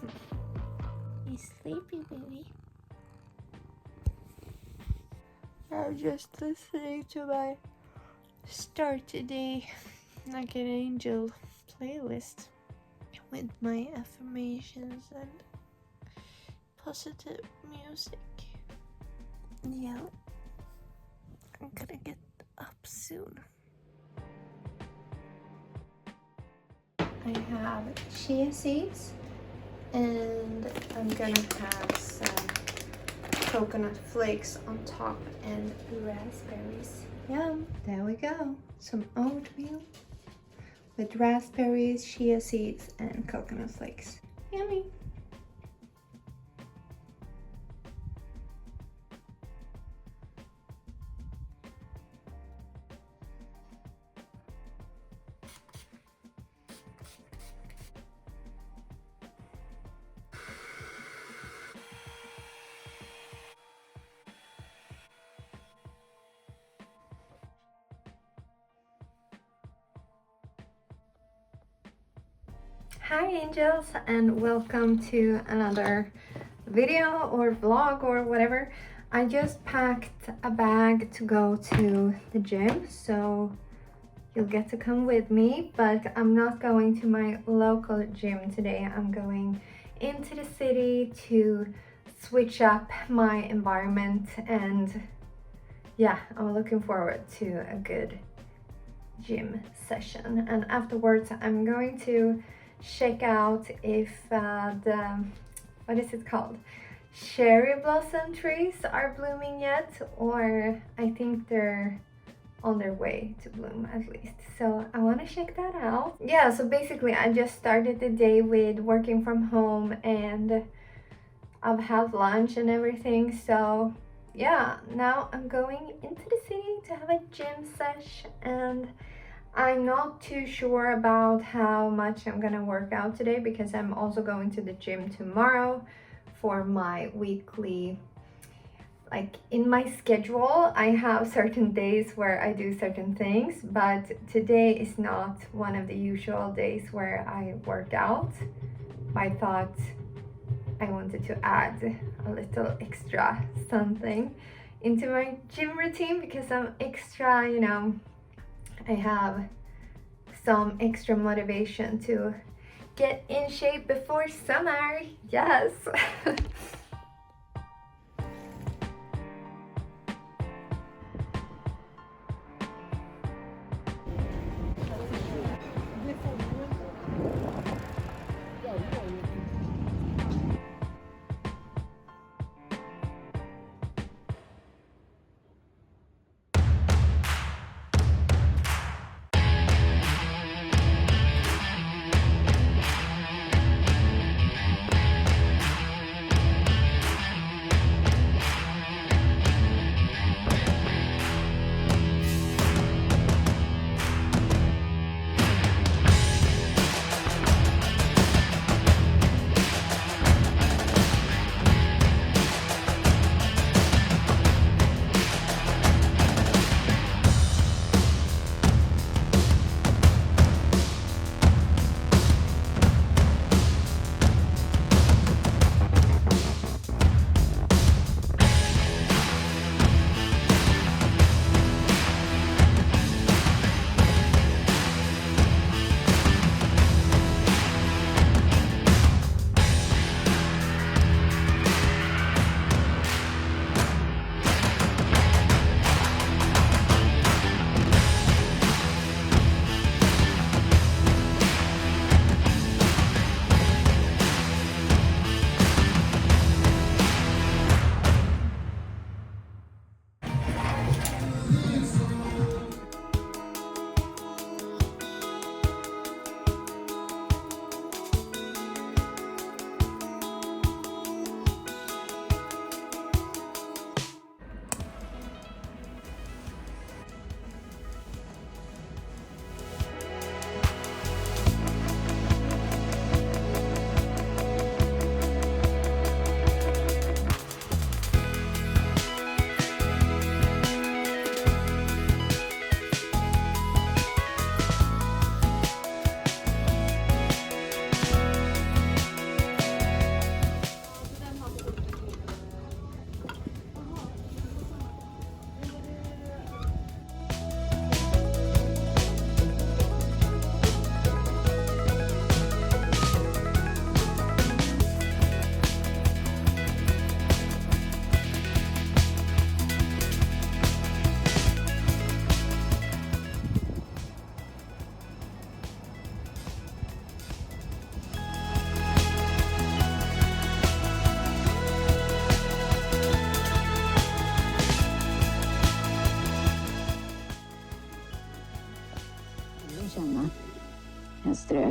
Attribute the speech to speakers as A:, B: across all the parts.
A: You sleepy, baby? I'm just listening to my start today like an angel playlist with my affirmations and positive music. Yeah, I'm gonna get up soon. I have chia seeds and I'm gonna have some coconut flakes on top and raspberries. Yum, there we go. Some oatmeal with raspberries, chia seeds, and coconut flakes. Yummy. Hi angels, and welcome to another video or vlog or whatever. I just packed a bag to go to the gym, so you'll get to come with me, but I'm not going to my local gym today. I'm going into the city to switch up my environment, and yeah, I'm looking forward to a good gym session. And afterwards I'm going to check out if what is it called, cherry blossom trees are blooming yet, or I think they're on their way to bloom at least. So I want to check that out. Yeah, so basically I just started the day with working from home and I've had lunch and everything. So yeah, now I'm going into the city to have a gym sesh, and I'm not too sure about how much I'm gonna work out today because I'm also going to the gym tomorrow for my weekly, like in my schedule I have certain days where I do certain things, but today is not one of the usual days where I work out. I thought I wanted to add a little extra something into my gym routine because I'm extra, you know, I have some extra motivation to get in shape before summer. Yes.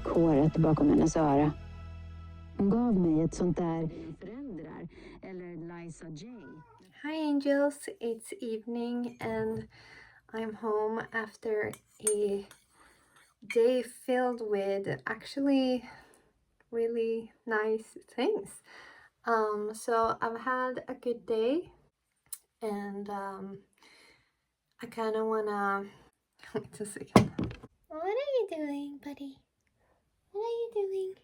B: koret bakom hennes öra. Hon gav mig ett sånt där föräldrar eller Liza J.
A: Hi angels, it's evening and I'm home after a day filled with actually really nice things. So I've had a good day and I kind of wanna wait a second. What are you doing, buddy? What are you doing?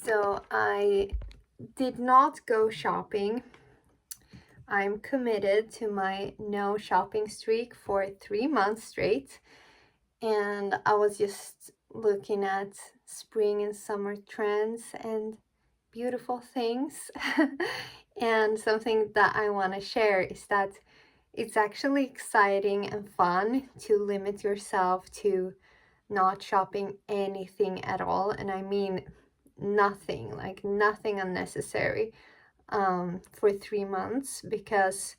A: So I did not go shopping. I'm committed to my no shopping streak for 3 months straight, and I was just looking at spring and summer trends and beautiful things. And something that I want to share is that it's actually exciting and fun to limit yourself to not shopping anything at all, and I mean nothing, like nothing unnecessary, for 3 months, because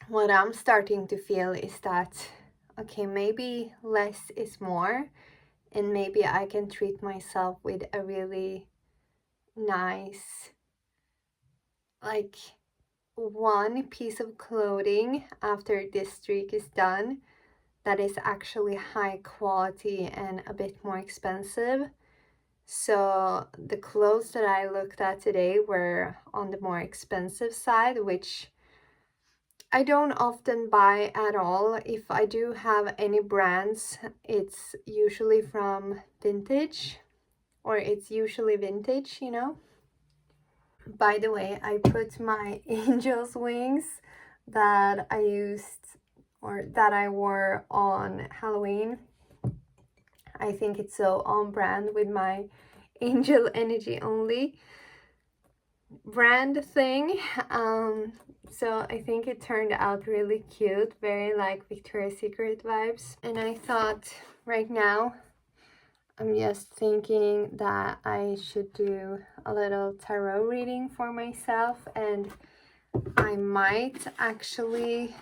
A: what I'm starting to feel is that okay, maybe less is more, and maybe I can treat myself with a really nice, like, one piece of clothing after this streak is done that is actually high quality and a bit more expensive. So the clothes that I looked at today were on the more expensive side, which I don't often buy at all. If I do have any brands, it's usually from vintage, or it's usually vintage, you know. By the way, I put my angel's wings that I used, or that I wore on Halloween. I think it's so on brand with my Angel Energy Only brand thing. So I think it turned out really cute, very like Victoria's Secret vibes. And I thought right now I'm just thinking that I should do a little tarot reading for myself, and I might actually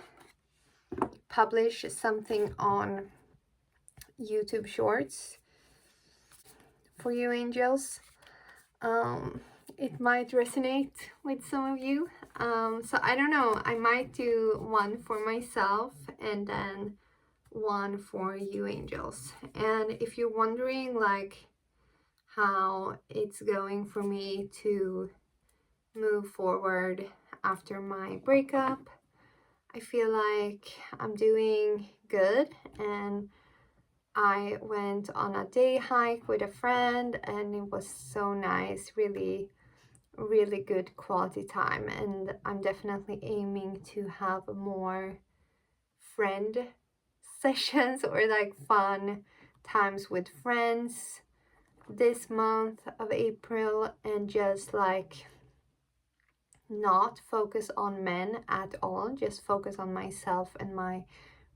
A: publish something on YouTube Shorts for you angels. It might resonate with some of you. So I don't know, I might do one for myself and then one for you angels. And if you're wondering like how it's going for me to move forward after my breakup, I feel like I'm doing good, and I went on a day hike with a friend and it was so nice, really good quality time, and I'm definitely aiming to have more friend sessions or like fun times with friends this month of April, and just like not focus on men at all, just focus on myself and my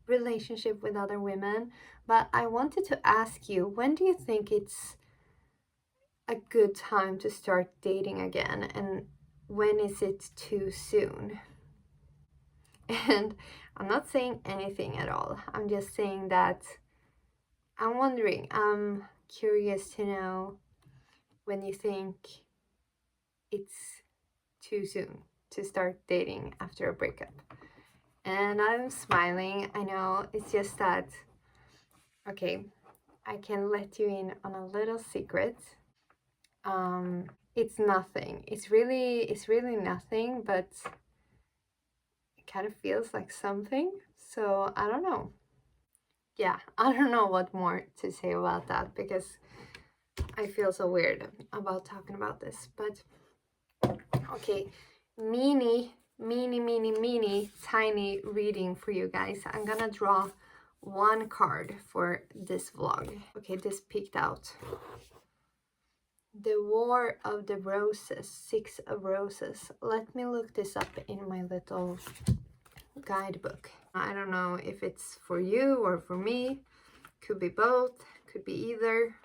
A: relationship with other women. But I wanted to ask you, when do you think it's a good time to start dating again, and when is it too soon? And I'm not saying anything at all, I'm just saying that I'm wondering, I'm curious to know when you think it's too soon to start dating after a breakup. And I'm smiling, I know, it's just that, okay, I can let you in on a little secret. It's nothing, it's really nothing, but it kind of feels like something, so I don't know. Yeah, I don't know what more to say about that, because I feel so weird about talking about this. But okay, mini tiny reading for you guys. I'm gonna draw one card for this vlog. Okay, this peeked out. The War of the Roses, 6 of Roses. Let me look this up in my little guidebook. I don't know if it's for you or for me. Could be both, could be either.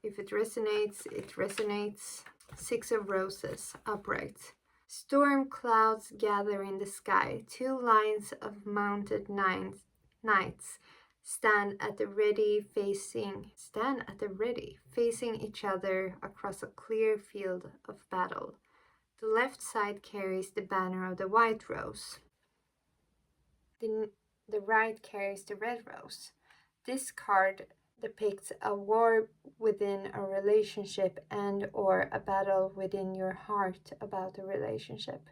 A: If it resonates, it resonates. 6 of Roses, upright. Storm clouds gather in the sky. 2 lines of mounted knights stand at the ready, facing each other across a clear field of battle. The left side carries the banner of the white rose. The right carries the red rose. This card depicts a war within a relationship and or a battle within your heart about a relationship.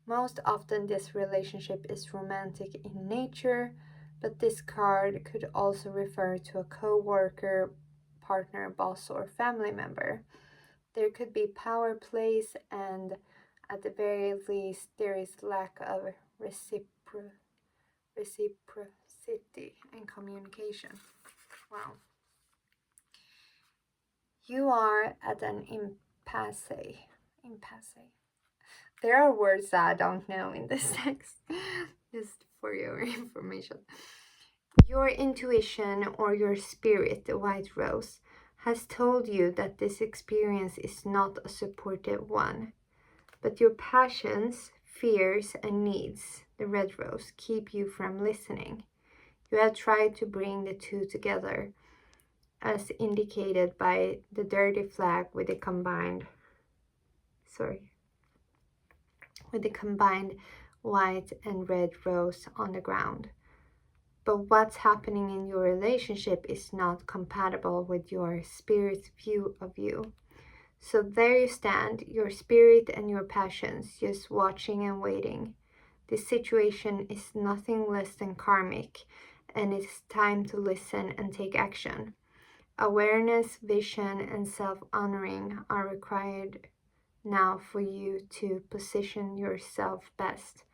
A: Most often this relationship is romantic in nature, but this card could also refer to a co-worker, partner, boss, or family member. There could be power plays, and at the very least there is lack of reciprocity and communication. Wow. You are at an impasse. There are words that I don't know in this text, just for your information. Your intuition or your spirit, the white rose, has told you that this experience is not a supportive one. But your passions, fears, and needs, the red rose, keep you from listening. You have tried to bring the two together, as indicated by the dirty flag with the combined white and red rose on the ground. But what's happening in your relationship is not compatible with your spirit's view of you. So there you stand, your spirit and your passions, just watching and waiting. This situation is nothing less than karmic, and it's time to listen and take action. Awareness, vision, and self-honoring are required now for you to position yourself best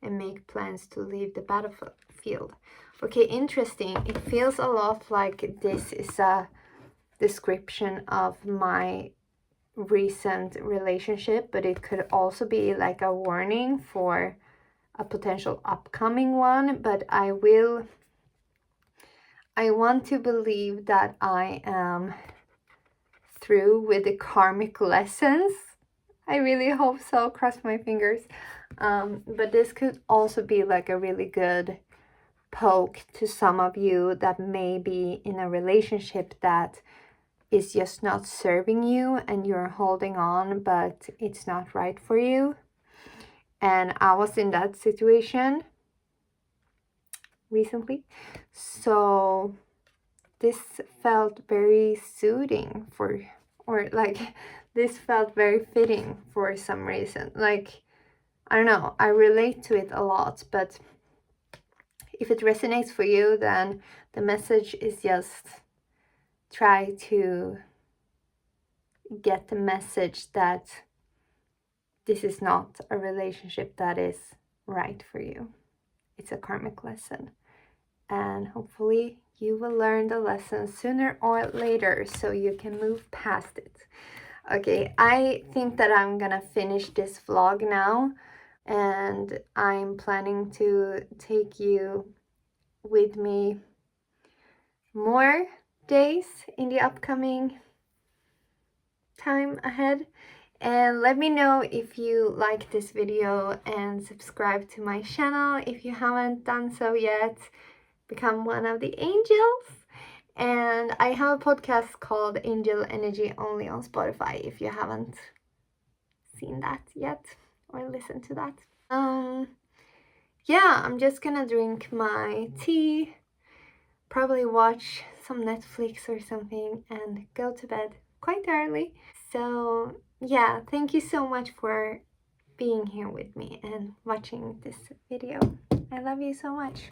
A: and make plans to leave the battlefield. Okay, interesting. It feels a lot like this is a description of my recent relationship, but it could also be like a warning for a potential upcoming one. But I want to believe that I am through with the karmic lessons. I really hope so, cross my fingers. But this could also be like a really good poke to some of you that may be in a relationship that is just not serving you and you're holding on, but it's not right for you. And I was in that situation recently. So this felt very soothing this felt very fitting for some reason. Like, I don't know, I relate to it a lot, but if it resonates for you, then the message is just try to get the message that this is not a relationship that is right for you. It's a karmic lesson. And hopefully you will learn the lesson sooner or later so you can move past it. Okay, I think that I'm gonna finish this vlog now, and I'm planning to take you with me more days in the upcoming time ahead. And let me know if you like this video and subscribe to my channel if you haven't done so yet. Become one of the angels. And I have a podcast called Angel Energy only on Spotify if you haven't seen that yet or listened to that. Yeah, I'm just gonna drink my tea, probably watch some Netflix or something, and go to bed quite early. So yeah, thank you so much for being here with me and watching this video. I love you so much.